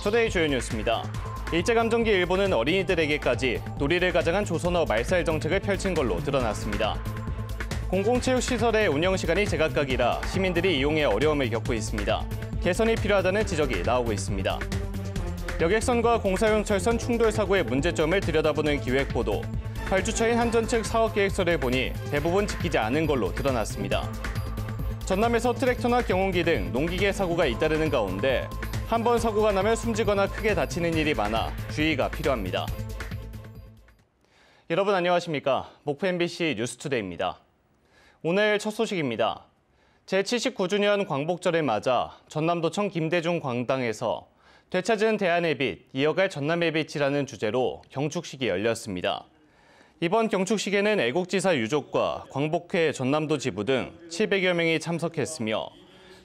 뉴스투데이 주요 뉴스입니다. 일제감정기 일본은 어린이들에게까지 놀이를 가장한 조선어 말살 정책을 펼친 걸로 드러났습니다. 공공체육시설의 운영시간이 제각각이라 시민들이 이용에 어려움을 겪고 있습니다. 개선이 필요하다는 지적이 나오고 있습니다. 여객선과 공사용 철선 충돌 사고의 문제점을 들여다보는 기획보도, 발주처인 한전 측 사업계획서를 보니 대부분 지키지 않은 걸로 드러났습니다. 전남에서 트랙터나 경운기 등 농기계 사고가 잇따르는 가운데 한 번 사고가 나면 숨지거나 크게 다치는 일이 많아 주의가 필요합니다. 여러분 안녕하십니까? 목포 MBC 뉴스투데이입니다. 오늘 첫 소식입니다. 제79주년 광복절을 맞아 전남도청 김대중 광당에서 되찾은 대안의 빛, 이어갈 전남의 빛이라는 주제로 경축식이 열렸습니다. 이번 경축식에는 애국지사 유족과 광복회 전남도 지부 등 700여 명이 참석했으며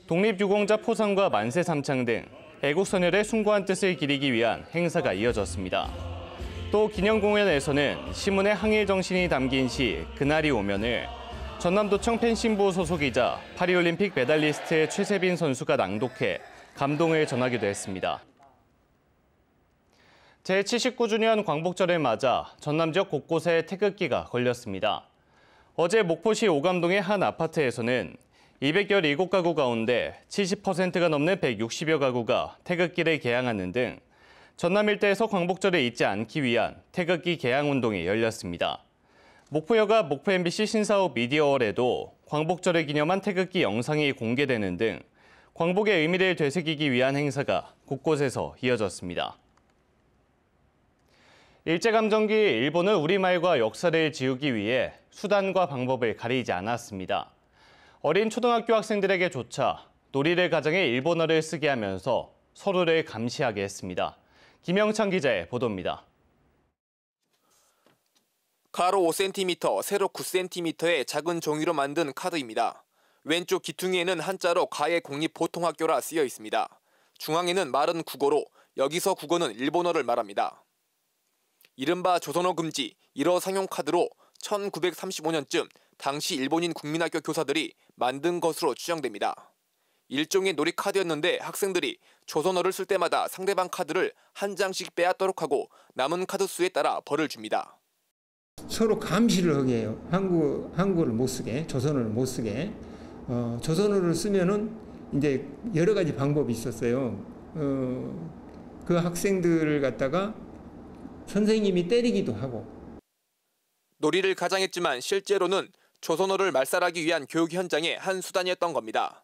독립유공자 포상과 만세 삼창 등 애국선열의 숭고한 뜻을 기리기 위한 행사가 이어졌습니다. 또 기념공연에서는 시문의 항일 정신이 담긴 시 그날이 오면을 전남도청 펜싱부 소속이자 파리올림픽 메달리스트 최세빈 선수가 낭독해 감동을 전하기도 했습니다. 제79주년 광복절을 맞아 전남 지역 곳곳에 태극기가 걸렸습니다. 어제 목포시 오감동의 한 아파트에서는 217가구 가운데 70%가 넘는 160여 가구가 태극기를 개양하는 등 전남 일대에서 광복절을 잊지 않기 위한 태극기 개양 운동이 열렸습니다. 목포여가 목포 MBC 신사업 미디어월에도 광복절을 기념한 태극기 영상이 공개되는 등 광복의 의미를 되새기기 위한 행사가 곳곳에서 이어졌습니다. 일제감정기 일본은 우리말과 역사를 지우기 위해 수단과 방법을 가리지 않았습니다. 어린 초등학교 학생들에게조차 놀이를 가장해 일본어를 쓰게 하면서 서로를 감시하게 했습니다. 김영찬 기자의 보도입니다. 가로 5cm, 세로 9cm의 작은 종이로 만든 카드입니다. 왼쪽 기퉁이에는 한자로 가해 공립보통학교라 쓰여 있습니다. 중앙에는 말은 국어로, 여기서 국어는 일본어를 말합니다. 이른바 조선어 금지 1어 상용 카드로 1935년쯤 당시 일본인 국민학교 교사들이 만든 것으로 추정됩니다. 일종의 놀이 카드였는데 학생들이 조선어를 쓸 때마다 상대방 카드를 한 장씩 빼앗도록 하고 남은 카드 수에 따라 벌을 줍니다. 서로 감시를 하게 해요. 한국어를 못 쓰게, 조선어를 못 쓰게. 조선어를 쓰면은 이제 여러 가지 방법이 있었어요. 그 학생들을 갖다가 선생님이 때리기도 하고. 놀이를 가장했지만 실제로는 조선어를 말살하기 위한 교육 현장의 한 수단이었던 겁니다.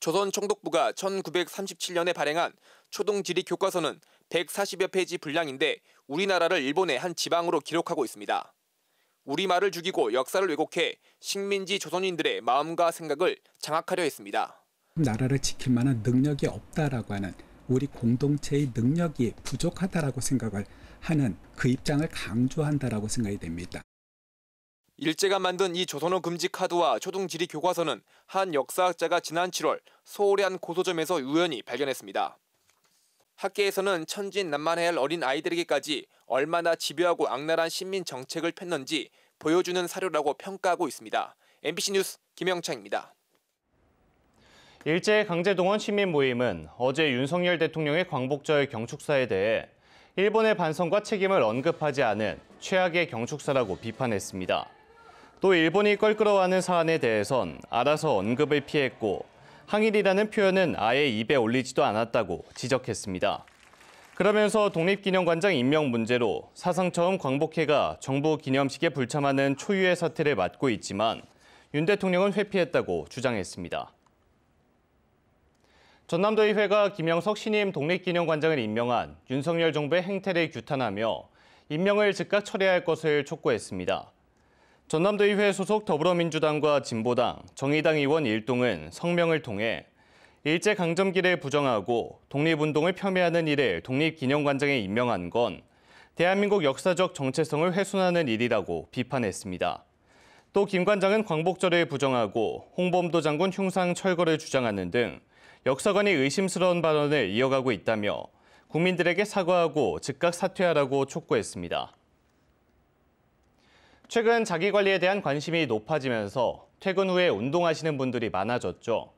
조선총독부가 1937년에 발행한 초등지리 교과서는 140여 페이지 분량인데 우리나라를 일본의 한 지방으로 기록하고 있습니다. 우리말을 죽이고 역사를 왜곡해 식민지 조선인들의 마음과 생각을 장악하려 했습니다. 나라를 지킬 만한 능력이 없다라고 하는 우리 공동체의 능력이 부족하다라고 생각을 하는 그 입장을 강조한다라고 생각이 됩니다. 일제가 만든 이 조선어 금지 카드와 초등지리 교과서는 한 역사학자가 지난 7월 서울의 한 고서점에서 우연히 발견했습니다. 학계에서는 천진난만해야 할 어린 아이들에게까지 얼마나 집요하고 악랄한 신민 정책을 폈는지 보여주는 사료라고 평가하고 있습니다. MBC 뉴스 김영창입니다. 일제강제동원 시민 모임은 어제 윤석열 대통령의 광복절 경축사에 대해 일본의 반성과 책임을 언급하지 않은 최악의 경축사라고 비판했습니다. 또 일본이 껄끄러워하는 사안에 대해선 알아서 언급을 피했고 항일이라는 표현은 아예 입에 올리지도 않았다고 지적했습니다. 그러면서 독립기념관장 임명 문제로 사상 처음 광복회가 정부 기념식에 불참하는 초유의 사태를 맡고 있지만 윤 대통령은 회피했다고 주장했습니다. 전남도의회가 김영석 신임 독립기념관장을 임명한 윤석열 정부의 행태를 규탄하며 임명을 즉각 철회할 것을 촉구했습니다. 전남도의회 소속 더불어민주당과 진보당, 정의당 의원 일동은 성명을 통해 일제강점기를 부정하고 독립운동을 폄훼하는 이를 독립기념관장에 임명한 건 대한민국 역사적 정체성을 훼손하는 일이라고 비판했습니다. 또 김 관장은 광복절을 부정하고 홍범도 장군 흉상 철거를 주장하는 등 역사관이 의심스러운 발언을 이어가고 있다며 국민들에게 사과하고 즉각 사퇴하라고 촉구했습니다. 최근 자기관리에 대한 관심이 높아지면서 퇴근 후에 운동하시는 분들이 많아졌죠.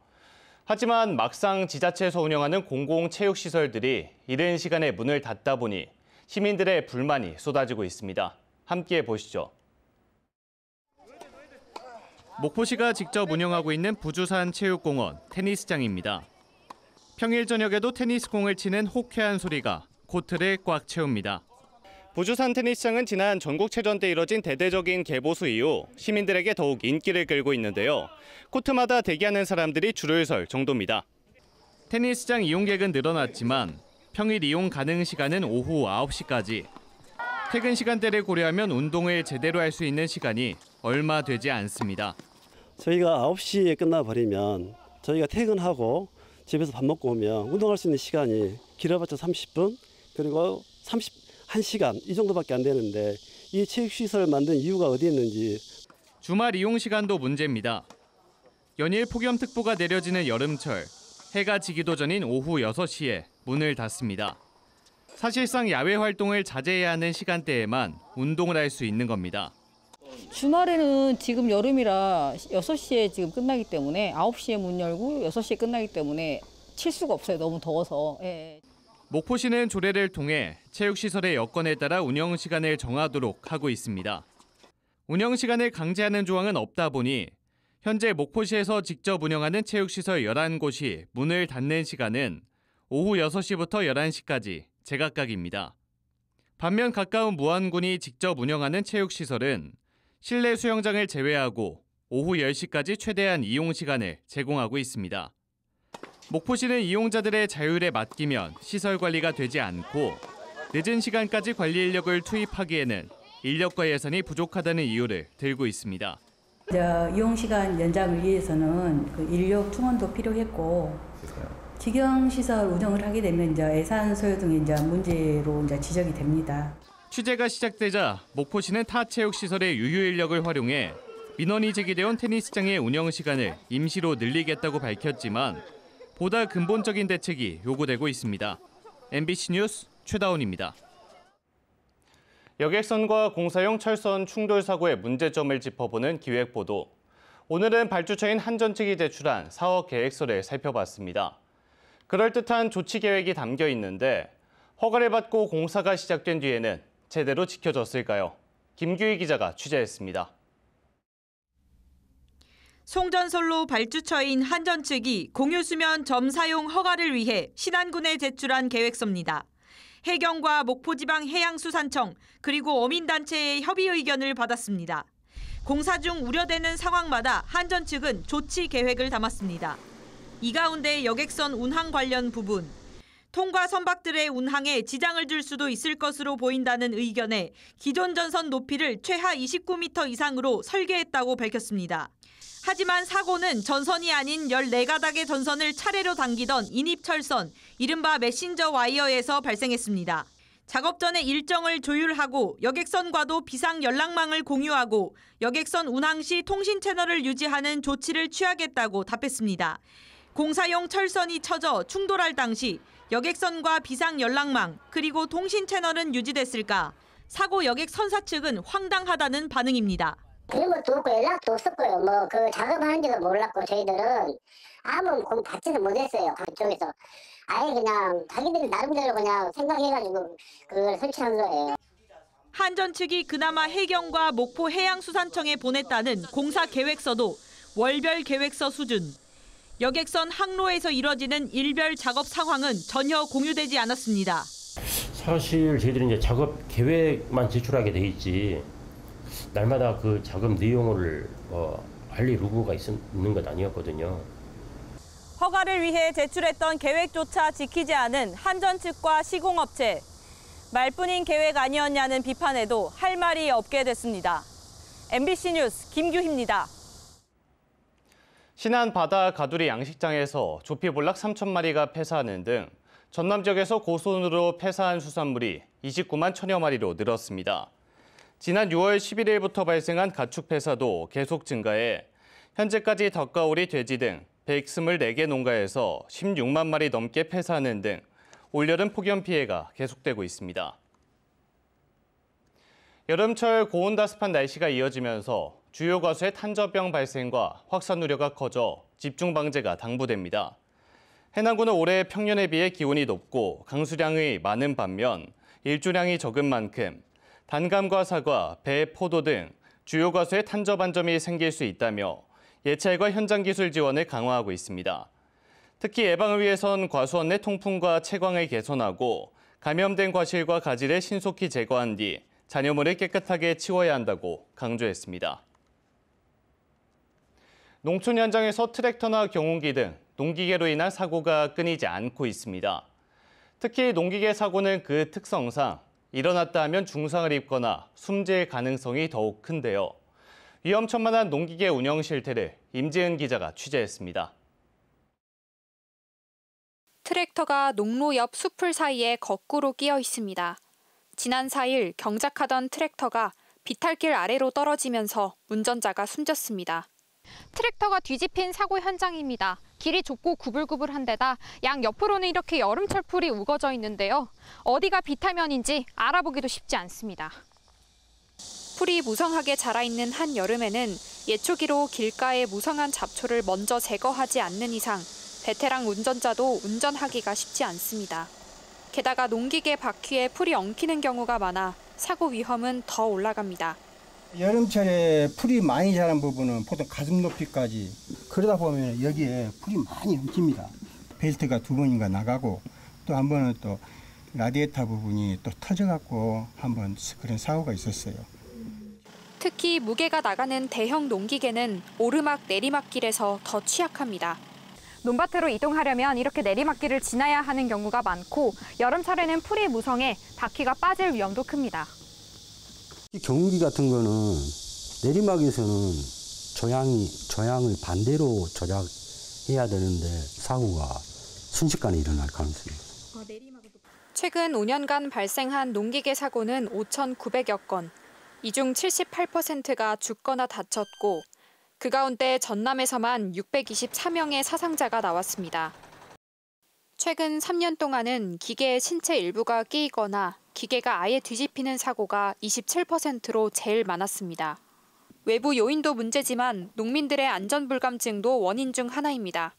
하지만 막상 지자체에서 운영하는 공공체육시설들이 이른 시간에 문을 닫다 보니 시민들의 불만이 쏟아지고 있습니다. 함께 보시죠. 목포시가 직접 운영하고 있는 부주산 체육공원 테니스장입니다. 평일 저녁에도 테니스공을 치는 호쾌한 소리가 코트를 꽉 채웁니다. 부주산 테니스장은 지난 전국체전 때 이뤄진 대대적인 개보수 이후 시민들에게 더욱 인기를 끌고 있는데요. 코트마다 대기하는 사람들이 줄을 설 정도입니다. 테니스장 이용객은 늘어났지만 평일 이용 가능 시간은 오후 9시까지. 퇴근 시간대를 고려하면 운동을 제대로 할 수 있는 시간이 얼마 되지 않습니다. 저희가 9시에 끝나버리면 저희가 퇴근하고 집에서 밥 먹고 오면 운동할 수 있는 시간이 길어봤자 30분 그리고 1시간 이 정도밖에 안 되는데 이 체육시설을 만든 이유가 어디 있는지. 주말 이용 시간도 문제입니다. 연일 폭염특보가 내려지는 여름철, 해가 지기도 전인 오후 6시에 문을 닫습니다. 사실상 야외 활동을 자제해야 하는 시간대에만 운동을 할 수 있는 겁니다. 주말에는 지금 여름이라 6시에 지금 끝나기 때문에 9시에 문 열고 6시에 끝나기 때문에 칠 수가 없어요. 너무 더워서. 예. 목포시는 조례를 통해 체육시설의 여건에 따라 운영 시간을 정하도록 하고 있습니다. 운영 시간을 강제하는 조항은 없다 보니 현재 목포시에서 직접 운영하는 체육시설 11곳이 문을 닫는 시간은 오후 6시부터 11시까지 제각각입니다. 반면 가까운 무안군이 직접 운영하는 체육시설은 실내 수영장을 제외하고 오후 10시까지 최대한 이용 시간을 제공하고 있습니다. 목포시는 이용자들의 자율에 맡기면 시설 관리가 되지 않고 늦은 시간까지 관리 인력을 투입하기에는 인력과 예산이 부족하다는 이유를 들고 있습니다. 이용 시간 연장을 위해서는 그 인력 충원도 필요했고 직영시설 운영을 하게 되면 예산 소요 등의 문제로 지적이 됩니다. 취재가 시작되자 목포시는 타 체육시설의 유휴 인력을 활용해 민원이 제기되온 테니스장의 운영 시간을 임시로 늘리겠다고 밝혔지만 보다 근본적인 대책이 요구되고 있습니다. MBC 뉴스 최다운입니다. 여객선과 공사용 철선 충돌 사고의 문제점을 짚어보는 기획보도. 오늘은 발주처인 한전 측이 제출한 사업 계획서를 살펴봤습니다. 그럴듯한 조치 계획이 담겨 있는데 허가를 받고 공사가 시작된 뒤에는 제대로 지켜졌을까요? 김규희 기자가 취재했습니다. 송전솔로 발주처인 한전 측이 공유수면 점 사용 허가를 위해 신안군에 제출한 계획서입니다. 해경과 목포지방해양수산청 그리고 어민단체의 협의 의견을 받았습니다. 공사 중 우려되는 상황마다 한전 측은 조치 계획을 담았습니다. 이 가운데 여객선 운항 관련 부분, 통과 선박들의 운항에 지장을 줄 수도 있을 것으로 보인다는 의견에 기존 전선 높이를 최하 29m 이상으로 설계했다고 밝혔습니다. 하지만 사고는 전선이 아닌 14가닥의 전선을 차례로 당기던 인입철선, 이른바 메신저 와이어에서 발생했습니다. 작업 전에 일정을 조율하고 여객선과도 비상 연락망을 공유하고 여객선 운항 시 통신 채널을 유지하는 조치를 취하겠다고 답했습니다. 공사용 철선이 쳐져 충돌할 당시 여객선과 비상 연락망 그리고 통신 채널은 유지됐을까? 사고 여객선사 측은 황당하다는 반응입니다. 그런 것도 없고 연락도 없었고요. 그 작업하는지도 몰랐고 저희들은 아무 공 받지는 못했어요. 그쪽에서 아예 그냥 자기들이 나름대로 그냥 생각해가지고 그걸 설치한 거예요. 한전 측이 그나마 해경과 목포해양수산청에 보냈다는 공사 계획서도 월별 계획서 수준. 여객선 항로에서 이뤄지는 일별 작업 상황은 전혀 공유되지 않았습니다. 사실 저희들이 이제 작업 계획만 제출하게 돼 있지 날마다 그 작업 내용을 알릴 의무가 있는 건 아니었거든요. 허가를 위해 제출했던 계획조차 지키지 않은 한전 측과 시공업체. 말뿐인 계획 아니었냐는 비판에도 할 말이 없게 됐습니다. MBC 뉴스 김규희입니다. 신안 바다 가두리 양식장에서 조피볼락 3,000마리가 폐사하는 등 전남 지역에서 고손으로 폐사한 수산물이 29만 1천여 마리로 늘었습니다. 지난 6월 11일부터 발생한 가축 폐사도 계속 증가해 현재까지 덕가오리, 돼지 등 124개 농가에서 16만 마리 넘게 폐사하는 등 올여름 폭염 피해가 계속되고 있습니다. 여름철 고온다습한 날씨가 이어지면서 주요 과수의 탄저병 발생과 확산 우려가 커져 집중 방제가 당부됩니다. 해남군은 올해 평년에 비해 기온이 높고 강수량이 많은 반면 일조량이 적은 만큼 단감과 사과, 배, 포도 등 주요 과수에 탄저반점이 생길 수 있다며 예찰과 현장 기술 지원을 강화하고 있습니다. 특히 예방을 위해선 과수원 내 통풍과 채광을 개선하고 감염된 과실과 가지를 신속히 제거한 뒤 잔여물을 깨끗하게 치워야 한다고 강조했습니다. 농촌 현장에서 트랙터나 경운기 등 농기계로 인한 사고가 끊이지 않고 있습니다. 특히 농기계 사고는 그 특성상 일어났다 하면 중상을 입거나 숨질 가능성이 더욱 큰데요. 위험천만한 농기계 운영 실태를 임지은 기자가 취재했습니다. 트랙터가 농로 옆 숲풀 사이에 거꾸로 끼어 있습니다. 지난 4일 경작하던 트랙터가 비탈길 아래로 떨어지면서 운전자가 숨졌습니다. 트랙터가 뒤집힌 사고 현장입니다. 길이 좁고 구불구불한 데다 양 옆으로는 이렇게 여름철 풀이 우거져 있는데요. 어디가 비탈면인지 알아보기도 쉽지 않습니다. 풀이 무성하게 자라있는 한여름에는 예초기로 길가의 무성한 잡초를 먼저 제거하지 않는 이상 베테랑 운전자도 운전하기가 쉽지 않습니다. 게다가 농기계 바퀴에 풀이 엉키는 경우가 많아 사고 위험은 더 올라갑니다. 여름철에 풀이 많이 자란 부분은 보통 가슴 높이까지 그러다 보면 여기에 풀이 많이 엉킵니다. 벨트가 2번인가 나가고 또 한 번은 또 라디에이터 부분이 또 터져갖고 한번 그런 사고가 있었어요. 특히 무게가 나가는 대형 농기계는 오르막 내리막길에서 더 취약합니다. 논밭으로 이동하려면 이렇게 내리막길을 지나야 하는 경우가 많고 여름철에는 풀이 무성해 바퀴가 빠질 위험도 큽니다. 이 경운기 같은 거는 내리막에서는 조향을 반대로 조작해야 되는데 사고가 순식간에 일어날 가능성이 있습니다. 최근 5년간 발생한 농기계 사고는 5,900여 건, 이 중 78%가 죽거나 다쳤고 그 가운데 전남에서만 624명의 사상자가 나왔습니다. 최근 3년 동안은 기계의 신체 일부가 끼이거나 기계가 아예 뒤집히는 사고가 27%로 제일 많았습니다. 외부 요인도 문제지만 농민들의 안전불감증도 원인 중 하나입니다.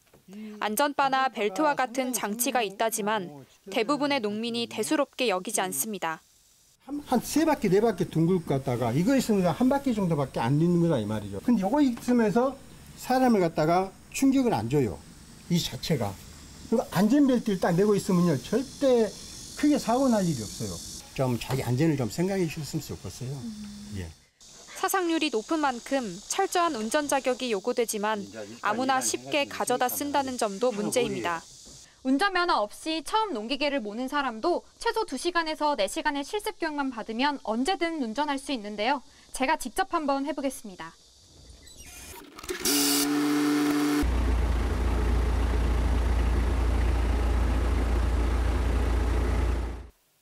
안전바나 벨트와 같은 장치가 있다지만 대부분의 농민이 대수롭게 여기지 않습니다. 한 3바퀴, 4바퀴 둥글 갔다가 이거 있으면 한 바퀴 정도밖에 안 있는 거다 이 말이죠. 근데 이거 있으면서 사람을 갖다가 충격을 안 줘요. 이 자체가. 그리고 안전벨트를 딱 내고 있으면요. 절대 크게 사고 날 일이 없어요. 좀 자기 안전을 좀 생각해 주셨으면 좋겠어요. 예. 사상률이 높은 만큼 철저한 운전 자격이 요구되지만 아무나 쉽게 가져다 쓴다는 점도 문제입니다. 운전면허 없이 처음 농기계를 모는 사람도 최소 2시간에서 4시간의 실습 교육만 받으면 언제든 운전할 수 있는데요. 제가 직접 한번 해보겠습니다.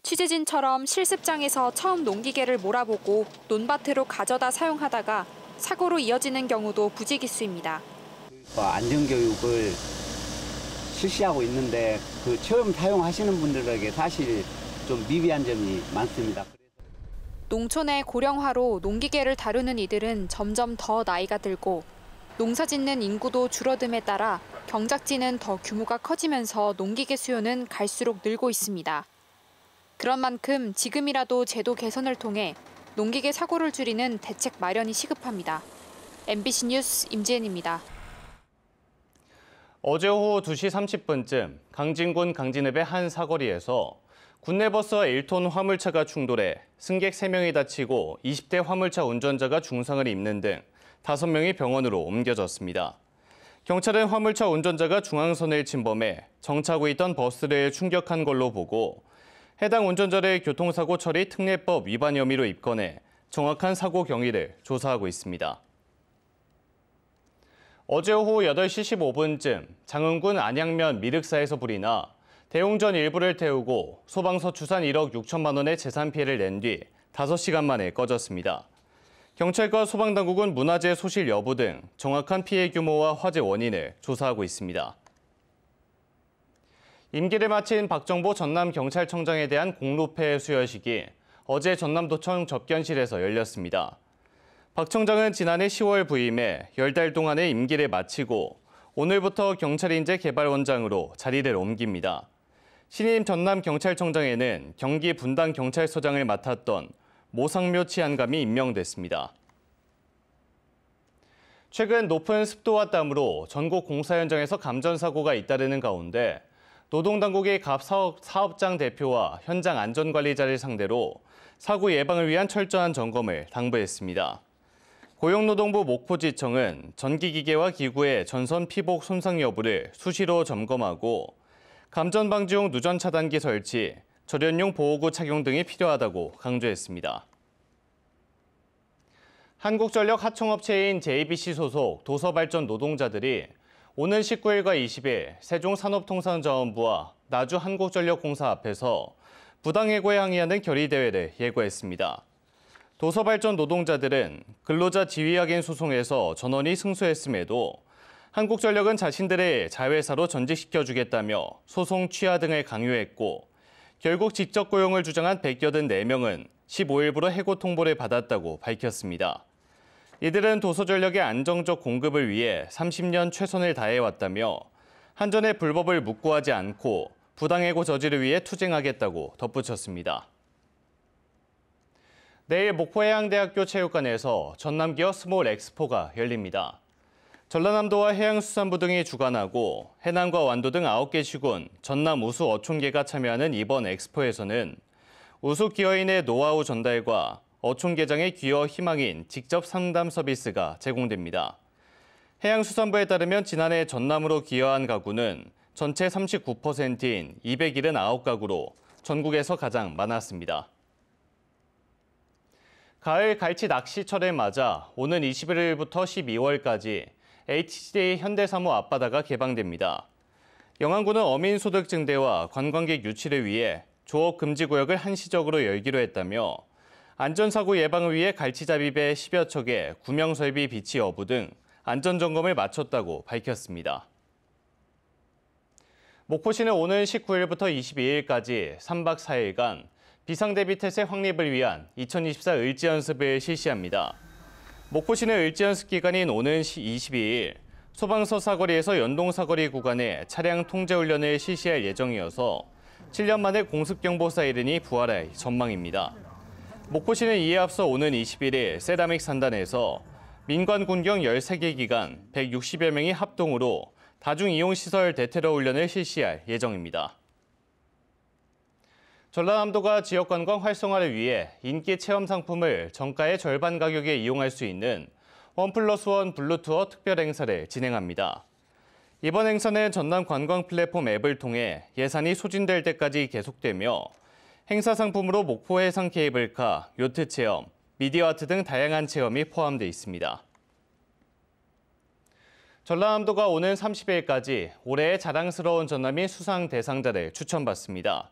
취재진처럼 실습장에서 처음 농기계를 몰아보고 논밭으로 가져다 사용하다가 사고로 이어지는 경우도 부지기수입니다. 안전교육을 실시하고 있는데 그 처음 사용하시는 분들에게 사실 좀 미비한 점이 많습니다. 농촌의 고령화로 농기계를 다루는 이들은 점점 더 나이가 들고 농사짓는 인구도 줄어듦에 따라 경작지는 더 규모가 커지면서 농기계 수요는 갈수록 늘고 있습니다. 그런 만큼 지금이라도 제도 개선을 통해 농기계 사고를 줄이는 대책 마련이 시급합니다. MBC 뉴스 임지은입니다. 어제 오후 2시 30분쯤 강진군 강진읍의 한 사거리에서 군내버스와 1톤 화물차가 충돌해 승객 3명이 다치고 20대 화물차 운전자가 중상을 입는 등 5명이 병원으로 옮겨졌습니다. 경찰은 화물차 운전자가 중앙선을 침범해 정차하고 있던 버스를 충격한 걸로 보고 해당 운전자를 교통사고 처리 특례법 위반 혐의로 입건해 정확한 사고 경위를 조사하고 있습니다. 어제 오후 8시 15분쯤 장흥군 안양면 미륵사에서 불이 나 대웅전 일부를 태우고 소방서 추산 1억 6천만 원의 재산 피해를 낸 뒤 5시간 만에 꺼졌습니다. 경찰과 소방당국은 문화재 소실 여부 등 정확한 피해 규모와 화재 원인을 조사하고 있습니다. 임기를 마친 박정보 전남경찰청장에 대한 공로패 수여식이 어제 전남도청 접견실에서 열렸습니다. 박 청장은 지난해 10월 부임해 10달 동안의 임기를 마치고 오늘부터 경찰인재개발원장으로 자리를 옮깁니다. 신임 전남경찰청장에는 경기 분당경찰서장을 맡았던 모상묘 치안감이 임명됐습니다. 최근 높은 습도와 땀으로 전국 공사 현장에서 감전사고가 잇따르는 가운데 노동당국이 갑 사업장 대표와 현장 안전관리자를 상대로 사고 예방을 위한 철저한 점검을 당부했습니다. 고용노동부 목포지청은 전기기계와 기구의 전선 피복 손상 여부를 수시로 점검하고 감전 방지용 누전 차단기 설치, 절연용 보호구 착용 등이 필요하다고 강조했습니다. 한국전력 하청업체인 JBC 소속 도서발전 노동자들이 오는 19일과 20일 세종산업통상자원부와 나주 한국전력공사 앞에서 부당해고에 항의하는 결의대회를 예고했습니다. 도서발전 노동자들은 근로자 지위확인 소송에서 전원이 승소했음에도 한국전력은 자신들의 자회사로 전직시켜주겠다며 소송 취하 등을 강요했고 결국 직접 고용을 주장한 184명은 15일부로 해고 통보를 받았다고 밝혔습니다. 이들은 도서전력의 안정적 공급을 위해 30년 최선을 다해왔다며 한전의 불법을 묵고하지 않고 부당해고 저지를 위해 투쟁하겠다고 덧붙였습니다. 내일 목포해양대학교 체육관에서 전남기업 스몰 엑스포가 열립니다. 전라남도와 해양수산부 등이 주관하고 해남과 완도 등 9개 시군, 전남 우수 어촌계가 참여하는 이번 엑스포에서는 우수 기어인의 노하우 전달과 어촌 개장의 기여 희망인 직접 상담 서비스가 제공됩니다. 해양수산부에 따르면 지난해 전남으로 기여한 가구는 전체 39%인 279가구로 전국에서 가장 많았습니다. 가을 갈치 낚시철을 맞아 오는 21일부터 12월까지 HJ 현대사무 앞바다가 개방됩니다. 영안군은 어민소득 증대와 관광객 유치를 위해 조업 금지 구역을 한시적으로 열기로 했다며 안전사고 예방을 위해 갈치잡이배 10여 척의 구명설비 비치 여부 등 안전점검을 마쳤다고 밝혔습니다. 목포시는 오는 19일부터 22일까지 3박 4일간 비상대비 태세 확립을 위한 2024 을지연습을 실시합니다. 목포시는 을지연습 기간인 오는 22일 소방서 사거리에서 연동사거리 구간에 차량 통제훈련을 실시할 예정이어서 7년 만에 공습경보 사이렌이 부활할 전망입니다. 목포시는 이에 앞서 오는 21일 세라믹 산단에서 민관 군경 13개 기관 160여 명이 합동으로 다중이용시설 대테러 훈련을 실시할 예정입니다. 전라남도가 지역관광 활성화를 위해 인기 체험 상품을 정가의 절반 가격에 이용할 수 있는 1+1 블루투어 특별 행사를 진행합니다. 이번 행사는 전남 관광 플랫폼 앱을 통해 예산이 소진될 때까지 계속되며 행사 상품으로 목포 해상 케이블카, 요트 체험, 미디어 아트 등 다양한 체험이 포함되어 있습니다. 전라남도가 오는 30일까지 올해의 자랑스러운 전남인 수상 대상자를 추천받습니다.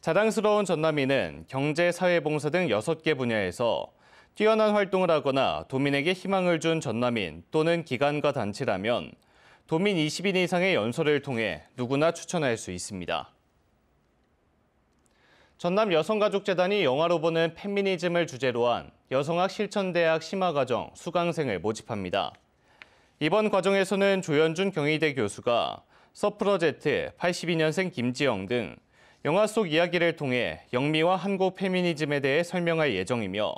자랑스러운 전남인은 경제, 사회봉사 등 6개 분야에서 뛰어난 활동을 하거나 도민에게 희망을 준 전남인 또는 기관과 단체라면 도민 20인 이상의 연설을 통해 누구나 추천할 수 있습니다. 전남 여성가족재단이 영화로 보는 페미니즘을 주제로 한 여성학 실천대학 심화과정 수강생을 모집합니다. 이번 과정에서는 조현준 경희대 교수가 서프러제트, 82년생 김지영 등 영화 속 이야기를 통해 영미와 한국 페미니즘에 대해 설명할 예정이며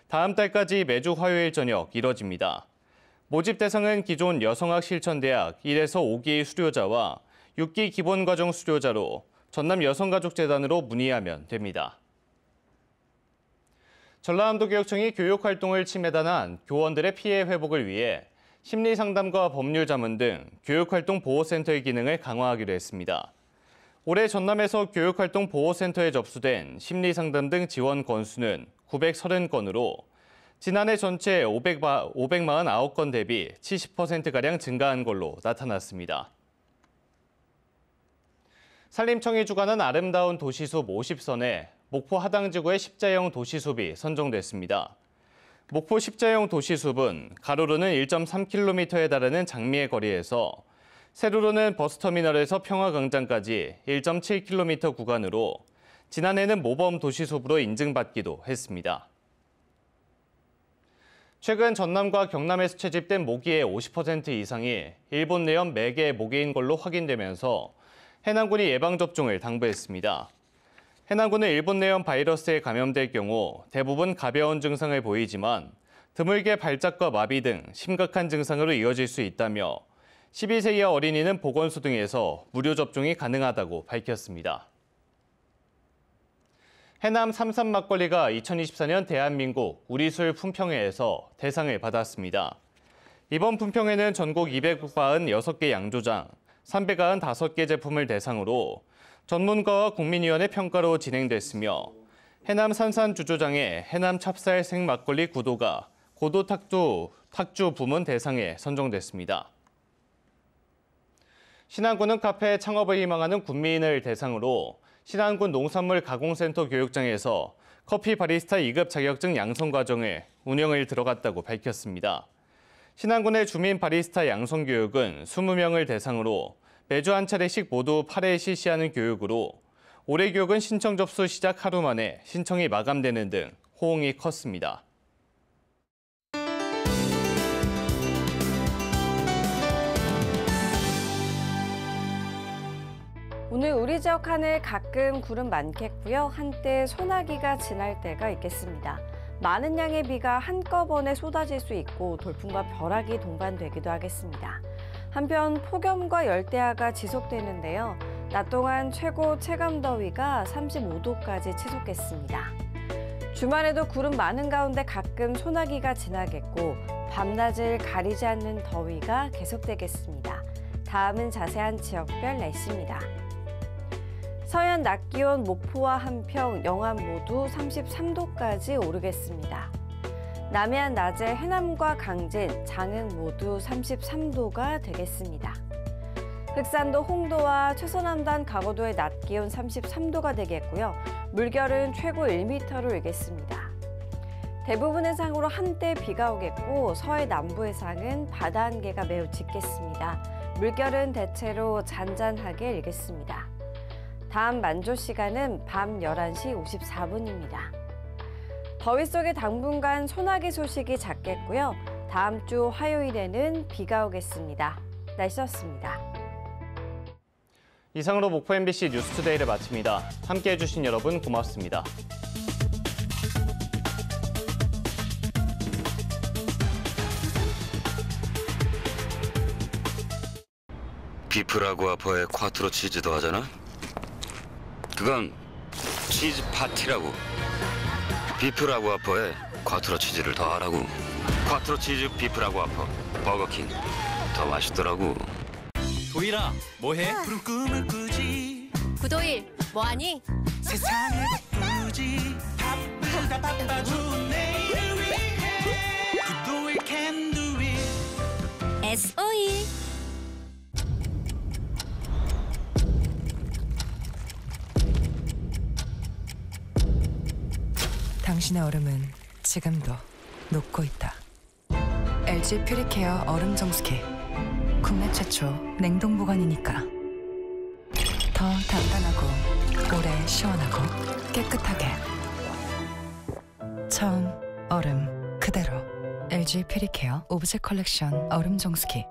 다음 달까지 매주 화요일 저녁 이뤄집니다. 모집 대상은 기존 여성학 실천대학 1에서 5기 수료자와 6기 기본과정 수료자로 전남 여성가족재단으로 문의하면 됩니다. 전라남도교육청이 교육활동을 침해당한 교원들의 피해 회복을 위해 심리상담과 법률자문 등 교육활동 보호센터의 기능을 강화하기로 했습니다. 올해 전남에서 교육활동 보호센터에 접수된 심리상담 등 지원 건수는 930건으로 지난해 전체 549건 대비 70%가량 증가한 걸로 나타났습니다. 산림청이 주관한 아름다운 도시숲 50선에 목포 하당지구의 십자형 도시숲이 선정됐습니다. 목포 십자형 도시숲은 가로로는 1.3km에 달하는 장미의 거리에서 세로로는 버스터미널에서 평화광장까지 1.7km 구간으로 지난해는 모범 도시숲으로 인증받기도 했습니다. 최근 전남과 경남에서 채집된 모기의 50% 이상이 일본 내염 매개 모기인 걸로 확인되면서 해남군이 예방접종을 당부했습니다. 해남군은 일본 내염 바이러스에 감염될 경우 대부분 가벼운 증상을 보이지만 드물게 발작과 마비 등 심각한 증상으로 이어질 수 있다며 12세 이하 어린이는 보건소 등에서 무료 접종이 가능하다고 밝혔습니다. 해남 삼산 막걸리가 2024년 대한민국 우리술 품평회에서 대상을 받았습니다. 이번 품평회는 전국 246개 양조장, 395개 제품을 대상으로 전문가와 국민위원회 평가로 진행됐으며 해남 산산 주조장의 해남 찹쌀 생막걸리 구도가 고도 탁주 부문 대상에 선정됐습니다. 신안군은 카페 창업을 희망하는 군민을 대상으로 신안군 농산물 가공센터 교육장에서 커피 바리스타 2급 자격증 양성 과정을 운영을 들어갔다고 밝혔습니다. 신안군의 주민 바리스타 양성 교육은 20명을 대상으로 매주 한 차례씩 모두 8회 실시하는 교육으로 올해 교육은 신청 접수 시작 하루 만에 신청이 마감되는 등 호응이 컸습니다. 오늘 우리 지역 하늘 가끔 구름 많겠고요. 한때 소나기가 지날 때가 있겠습니다. 많은 양의 비가 한꺼번에 쏟아질 수 있고 돌풍과 벼락이 동반되기도 하겠습니다. 한편 폭염과 열대야가 지속되는데요. 낮 동안 최고 체감 더위가 35도까지 치솟겠습니다. 주말에도 구름 많은 가운데 가끔 소나기가 지나겠고 밤낮을 가리지 않는 더위가 계속되겠습니다. 다음은 자세한 지역별 날씨입니다. 서해안 낮 기온 목포와 한평, 영암 모두 33도까지 오르겠습니다. 남해안 낮에 해남과 강진, 장흥 모두 33도가 되겠습니다. 흑산도 홍도와 최서남단 강원도의 낮 기온 33도가 되겠고요. 물결은 최고 1m로 일겠습니다. 대부분 해상으로 한때 비가 오겠고 서해 남부 해상은 바다 한계가 매우 짙겠습니다. 물결은 대체로 잔잔하게 일겠습니다. 다음 만조 시간은 밤 11시 54분입니다. 더위 속에 당분간 소나기 소식이 잦겠고요. 다음 주 화요일에는 비가 오겠습니다. 날씨였습니다. 이상으로 목포 MBC 뉴스투데이를 마칩니다. 함께해 주신 여러분 고맙습니다. 비프라고 아퍼에 콰트로 치즈도 하잖아? 그건 치즈 파티라고. 비프라고 아퍼에 콰트로 치즈를 더 하라고. 콰트로 치즈 비프라고 아퍼. 버거킹. 더 맛있더라고. 도일아, 뭐해? 푸른 꿈을 꾸지. 구도일, 뭐하니? 세상을 바꾸지. 바쁘다 바빠 좋은 내일을 위해. 구도일 can do it. SOE. 당신의 얼음은 지금도 녹고 있다. LG 퓨리케어 얼음 정수기. 국내 최초 냉동 보관이니까 더 단단하고 오래 시원하고 깨끗하게. 처음 얼음 그대로. LG 퓨리케어 오브젝 컬렉션 얼음 정수기.